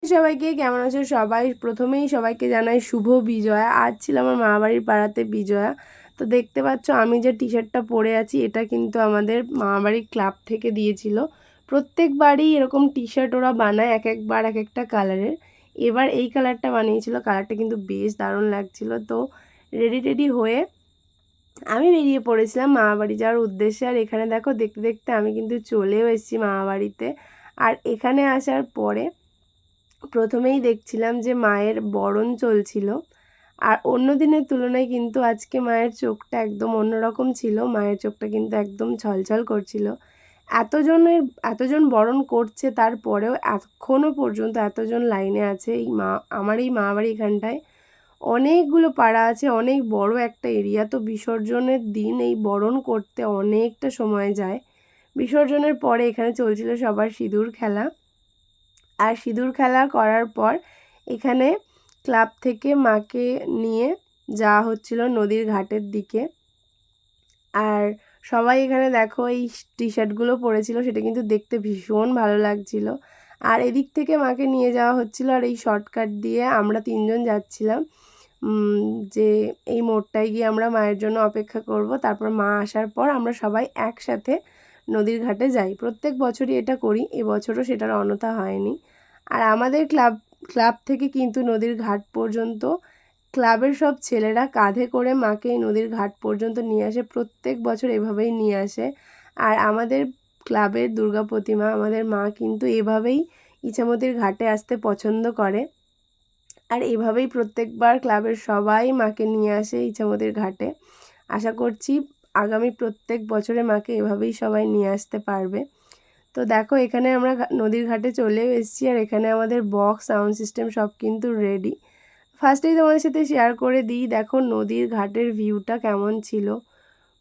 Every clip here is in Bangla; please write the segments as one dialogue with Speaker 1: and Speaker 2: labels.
Speaker 1: সবাইকে কেমন আছো সবাই? প্রথমেই সবাইকে জানাই শুভ বিজয়া। আজ ছিল আমার মামাবাড়ির পাড়াতে বিজয়া। তো দেখতে পাচ্ছ আমি যে টি শার্টটা পরে আছি এটা কিন্তু আমাদের মামাবাড়ির ক্লাব থেকে দিয়েছিল। প্রত্যেকবারই এরকম টি শার্ট ওরা বানায়, এক একবার এক একটা কালারের। এবার এই কালারটা বানিয়েছিল, কালারটা কিন্তু বেশ দারুণ লাগছিল। তো রেডি টেডি হয়ে আমি বেরিয়ে পড়েছিলাম মামাবাড়ি যাওয়ার উদ্দেশ্যে। আর এখানে দেখো দেখতে দেখতে আমি কিন্তু চলেও এসেছি মামাবাড়িতে। আর এখানে আসার পরে প্রথমেই দেখছিলাম যে মায়ের বরণ চলছিল। আর অন্য দিনের তুলনায় কিন্তু আজকে মায়ের চোখটা একদম অন্যরকম ছিল। মায়ের চোখটা কিন্তু একদম ছলছল করছিল। এতজন বরণ করছে, তারপরেও এখনও পর্যন্ত এতজন লাইনে আছে। আমার এই মামাবাড়ি এখানটায় অনেকগুলো পাড়া আছে, অনেক বড় একটা এরিয়া। তো বিসর্জনের দিন এই বরণ করতে অনেকটা সময় যায়। বিসর্জনের পরে এখানে চলছিল সবার সিঁদুর খেলা। আর সিঁদুর খেলা করার পর এখানে ক্লাব থেকে মাকে নিয়ে যাওয়া হচ্ছিল নদীর ঘাটের দিকে। আর সবাই এখানে দেখো এই টি শার্টগুলো পরেছিল, সেটা কিন্তু দেখতে ভীষণ ভালো লাগছিল। আর এদিক থেকে মাকে নিয়ে যাওয়া হচ্ছিল, আর এই শর্টকাট দিয়ে আমরা তিনজন যাচ্ছিলাম যে এই মোড়টায় গিয়ে আমরা মায়ের জন্য অপেক্ষা করব। তারপর মা আসার পর আমরা সবাই একসাথে নদীর ঘাটে যাই। প্রত্যেক বছরই এটা করি, এবছরও সেটার অন্যথা হয়নি। আর আমাদের ক্লাব থেকে কিন্তু নদীর ঘাট পর্যন্ত ক্লাবের সব ছেলেরা কাঁধে করে মাকে এই নদীর ঘাট পর্যন্ত নিয়ে আসে। প্রত্যেক বছর এভাবেই নিয়ে আসে। আর আমাদের ক্লাবের দুর্গা প্রতিমা, আমাদের মা কিন্তু এভাবেই ইছামতির ঘাটে আসতে পছন্দ করে। আর এভাবেই প্রত্যেকবার ক্লাবের সবাই মাকে নিয়ে আসে ইছামতির ঘাটে। আশা করছি আগামী প্রত্যেক বছরে মাকে এভাবেই সবাই নিয়ে আসতে পারবে। তো দেখো এখানে আমরা নদীর ঘাটে চলেও এসেছি। আর এখানে আমাদের বক্স সাউন্ড সিস্টেম সব কিন্তু রেডি। ফার্স্টেই তোমাদের সাথে শেয়ার করে দিই, দেখো নদীর ঘাটের ভিউটা কেমন ছিল।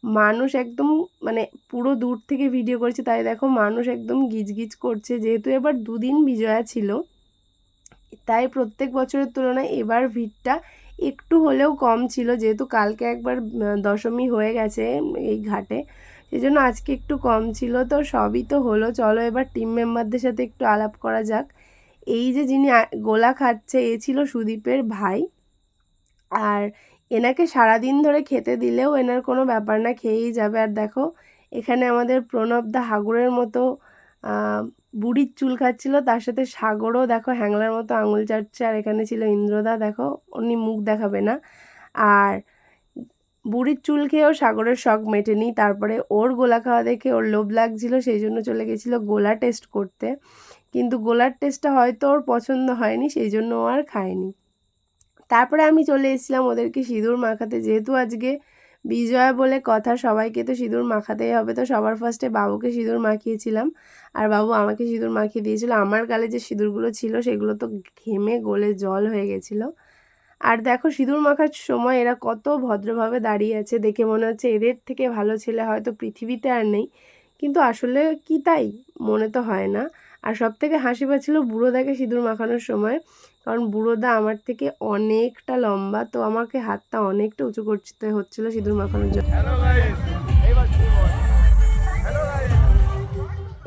Speaker 1: মানুষ একদম মানে পুরো দূর থেকে ভিডিও করছে, তাই দেখো মানুষ একদম গিজগিজ করছে। যেহেতু এবার দুদিন বিজয়া ছিল, তাই প্রত্যেক বছরের তুলনায় এবার ভিড়টা একটু হলেও কম ছিল। যেহেতু কালকে একবার দশমী হয়ে গেছে এই ঘাটে, সেই জন্য আজকে একটু কম ছিল। তো সবই তো হলো, চলো এবার টিম মেম্বারদের সাথে একটু আলাপ করা যাক। এই যে যিনি গোলা খাচ্ছে এ ছিল সুদীপের ভাই। আর এনাকে সারাদিন ধরে খেতে দিলেও এনার কোনো ব্যাপার না, খেয়েই যাবে। আর দেখো এখানে আমাদের প্রণব দা হাগুরের মতো বুড়ির চুল খাচ্ছিল, তার সাথে সাগরও দেখো হ্যাংলার মতো আঙুল চাটছে। আর এখানে ছিল ইন্দ্রদা, দেখো উনি মুখ দেখাবে না। আর বুড়ির চুল খেয়েও সাগরের শখ মেটেনি। তারপরে ওর গোলা খাওয়া দেখে ওর লোভ লাগছিল, সেই জন্য চলে গেছিলো গোলা টেস্ট করতে। কিন্তু গোলার টেস্টটা হয়তো ওর পছন্দ হয়নি, সেই জন্য ও আর খায়নি। তারপরে আমি চলে এসেছিলাম ওদেরকে সিঁদুর মাখাতে। যেহেতু আজকে বিজয়া বলে কথা, সবাইকে তো সিঁদুর মাখাতেই হবে। তো সবার ফার্স্টে বাবুকে সিঁদুর মাখিয়েছিলাম, আর বাবু আমাকে সিঁদুর মাখিয়ে দিয়েছিল। আমার গালে যে সিঁদুরগুলো ছিল সেগুলো তো ঘেমে গলে জল হয়ে গেছিলো। আর দেখো সিঁদুর মাখার সময় এরা কত ভদ্রভাবে দাঁড়িয়ে আছে, দেখে মনে হচ্ছে এদের থেকে ভালো ছেলে হয়তো পৃথিবীতে আর নেই। কিন্তু আসলে কি তাই? মনে তো হয় না। আর সব থেকে হাসি পাচ্ছিল বুড়োদাকে সিঁদুর মাখানোর সময়, কারণ বুড়োদা আমার থেকে অনেকটা লম্বা, তো আমাকে হাতটা অনেকটা উঁচু করতে হচ্ছিল সিঁদুর মাখানোর জন্য।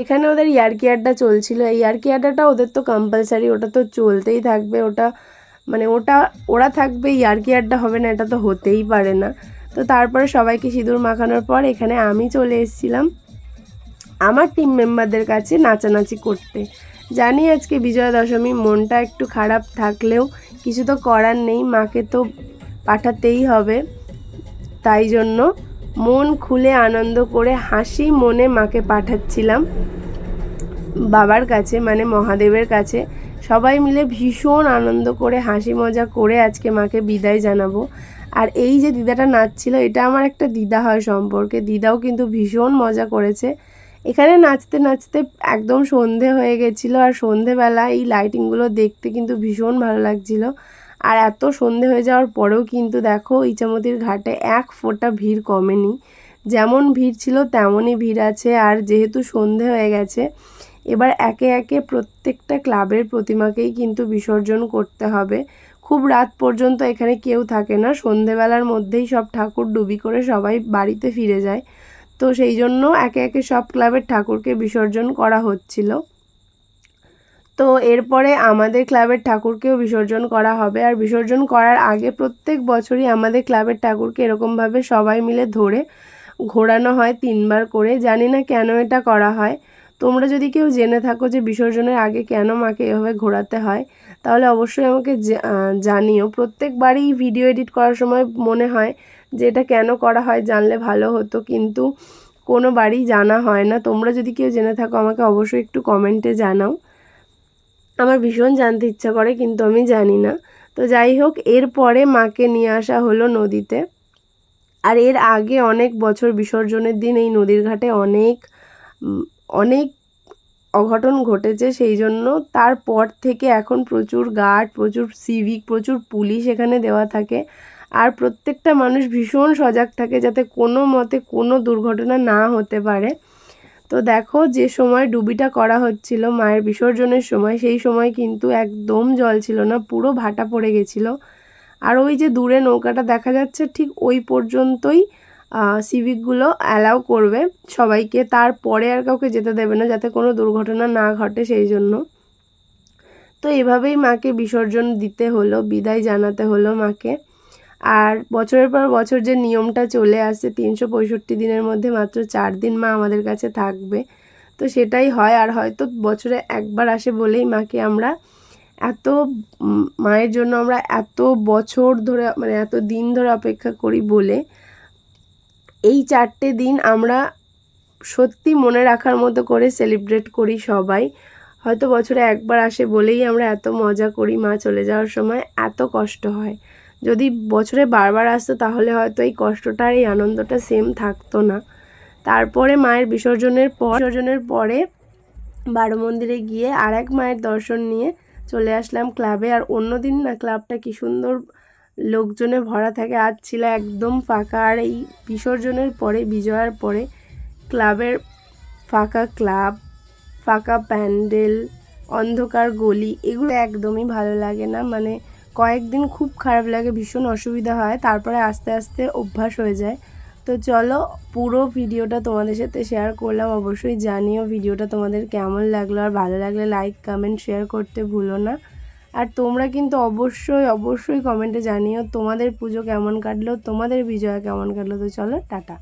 Speaker 1: এখানে ওদের ইয়ার্কি আড্ডা চলছিল। এই ইয়ার্কি আড্ডাটা ওদের তো কম্পালসারি, ওটা তো চলতেই থাকবে। ওটা ওরা থাকবে, ইয়ার্কি আড্ডা হবে না, এটা তো হতেই পারে না। তো তারপরে সবাইকে সিঁদুর মাখানোর পর এখানে আমি চলে এসেছিলাম আমার টিম মেম্বারদের কাছে নাচানাচি করতে। জানি আজকে বিজয়া দশমী, মনটা একটু খারাপ থাকলেও কিছু তো করার নেই, মাকে তো পাঠাতেই হবে। তাই জন্য মন খুলে আনন্দ করে হাসি মনে মাকে পাঠাচ্ছিলাম বাবার কাছে, মানে মহাদেবের কাছে। সবাই মিলে ভীষণ আনন্দ করে হাসি মজা করে আজকে মাকে বিদায় জানাবো। আর এই যে দিদাটা নাচছিল, এটা আমার একটা দিদা হয় সম্পর্কে। দিদাও কিন্তু ভীষণ মজা করেছে। এখানে নাচতে নাচতে একদম সন্ধে হয়ে গেছিলো। আর সন্ধেবেলা এই লাইটিংগুলো দেখতে কিন্তু ভীষণ ভালো লাগছিলো। আর এত সন্ধে হয়ে যাওয়ার পরেও কিন্তু দেখো ইছামতির ঘাটে এক ফোঁটা ভিড় কমেনি। যেমন ভিড় ছিল তেমনই ভিড় আছে। আর যেহেতু সন্ধে হয়ে গেছে, এবার একে একে প্রত্যেকটা ক্লাবের প্রতিমাকেই কিন্তু বিসর্জন করতে হবে। খুব রাত পর্যন্ত এখানে কেউ থাকে না, সন্ধেবেলার মধ্যেই সব ঠাকুর ডুবি করে সবাই বাড়িতে ফিরে যায়। তো সেই জন্য একে একে সব ক্লাবের ঠাকুরকে বিসর্জন করা হচ্ছিল। তো এরপরে আমাদের ক্লাবের ঠাকুরকেও বিসর্জন করা হবে। আর বিসর্জন করার আগে প্রত্যেক বছরই আমাদের ক্লাবের ঠাকুরকে এরকমভাবে সবাই মিলে ধরে ঘোরানো হয় 3 বার করে। জানি না কেন এটা করা হয়। তোমরা যদি কেউ জেনে থাকো যে বিসর্জনের আগে কেন মাকে এভাবে ঘোরাতে হয়, তাহলে অবশ্যই আমাকে জানিও। প্রত্যেকবারই ভিডিও এডিট করার সময় মনে হয় যে এটা কেন করা হয়, জানলে ভালো হতো, কিন্তু কোনো বাড়ি জানা হয় না। তোমরা যদি কেউ জেনে থাকো আমাকে অবশ্যই একটু কমেন্টে জানাও। আমার ভীষণ জানতে ইচ্ছা করে, কিন্তু আমি জানি না। তো যাই হোক, এরপরে মাকে নিয়ে আসা হলো নদীতে। আর এর আগে অনেক বছর বিসর্জনের দিন এই নদীর ঘাটে অনেক অঘটন ঘটেছে, সেই জন্য তারপর থেকে এখন প্রচুর গার্ড, প্রচুর সিভিক, প্রচুর পুলিশ এখানে দেওয়া থাকে। আর প্রত্যেকটা মানুষ ভীষণ সজাগ থাকে যাতে কোনো মতে কোনো দুর্ঘটনা না হতে পারে। তো দেখো, যে সময় ডুবিটা করা হচ্ছিল মায়ের বিসর্জনের সময়, সেই সময় কিন্তু একদম জল ছিল না, পুরো ভাটা পড়ে গেছিলো। আর ওই যে দূরে নৌকাটা দেখা যাচ্ছে ঠিক ওই পর্যন্তই সিভিকগুলো অ্যালাউ করবে সবাইকে, তারপরে আর কাউকে যেতে দেবে না যাতে কোনো দুর্ঘটনা না ঘটে, সেই জন্য। তো এভাবেই মাকে বিসর্জন দিতে হলো, বিদায় জানাতে হলো মাকে। আর বছরের পর বছর যে নিয়মটা চলে আসছে 365 দিনের মধ্যে মাত্র 4 দিন মা আমাদের কাছে থাকবে, তো সেটাই হয়। আর হয়তো বছরে একবার আসে বলেই মাকে আমরা মায়ের জন্য আমরা এত বছর ধরে, মানে এত দিন ধরে অপেক্ষা করি বলে এই 4টে দিন আমরা সত্যি মনে রাখার মতো করে সেলিব্রেট করি সবাই। হয়তো বছরে একবার আসে বলেই আমরা এত মজা করি, মা চলে যাওয়ার সময় এত কষ্ট হয়। যদি বছরে বারবার আসতো তাহলে হয়তো এই কষ্টটা আর এই আনন্দটা সেম থাকতো না। তারপরে মায়ের বিসর্জনের পরে বারো মন্দিরে গিয়ে আর এক মায়ের দর্শন নিয়ে চলে আসলাম ক্লাবে। আর অন্য দিন না ক্লাবটা কি সুন্দর লোকজনে ভরা থাকে, আজ ছিল একদম ফাঁকা। আর এই বিসর্জনের পরে, বিজয়ার পরে ক্লাবের ফাঁকা ক্লাব, ফাঁকা প্যান্ডেল, অন্ধকার গলি, এগুলো একদমই ভালো লাগে না। মানে কয়েকদিন খুব খারাপ লাগে, ভীষণ অসুবিধা হয়, তারপরে আস্তে আস্তে অভ্যাস হয়ে যায়। তো চলো, পুরো ভিডিওটা তোমাদের সাথে শেয়ার করলাম। অবশ্যই জানিও ভিডিওটা তোমাদের কেমন লাগলো, আর ভালো লাগলে লাইক, কমেন্ট, শেয়ার করতে ভুলো না। আর তোমরা কিন্তু অবশ্যই কমেন্টে জানিও তোমাদের পুজো কেমন কাটলো, তোমাদের বিজয়া কেমন কাটলো। তো চলো, টাটা।